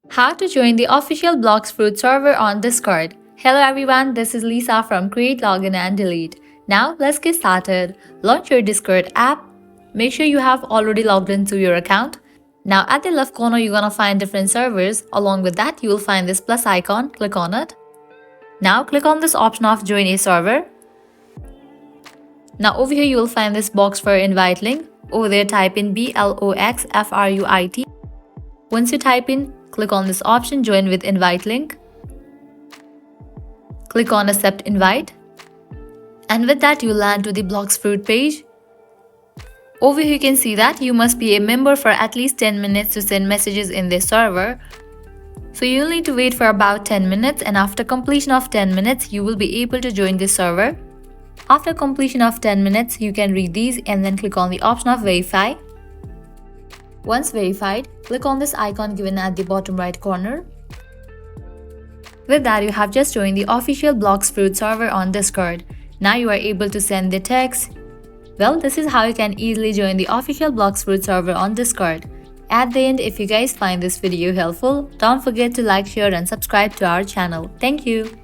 How to join the official Blox Fruit server on Discord. Hello everyone, this is Lisa from Create, Login and Delete. Now let's get started. Launch your Discord app. Make sure you have already logged into your account. Now at the left corner you're gonna find different servers. Along with that you will find this plus icon. Click on it. Now click on this option of join a server. Now over here you will find this box for invite link. Over there type in BLOXFRUIT. Once you type in, click on this option join with invite link. Click on accept invite. And with that you will land to the Blox Fruit page. Over here you can see that you must be a member for at least 10 minutes to send messages in this server. So you'll need to wait for about 10 minutes and after completion of 10 minutes you will be able to join this server. After completion of 10 minutes you can read these and then click on the option of verify. Once verified, click on this icon given at the bottom right corner. With that, you have just joined the official Blox Fruit server on Discord. Now you are able to send the text. Well, this is how you can easily join the official Blox Fruit server on Discord. At the end, if you guys find this video helpful, don't forget to like, share and subscribe to our channel. Thank you.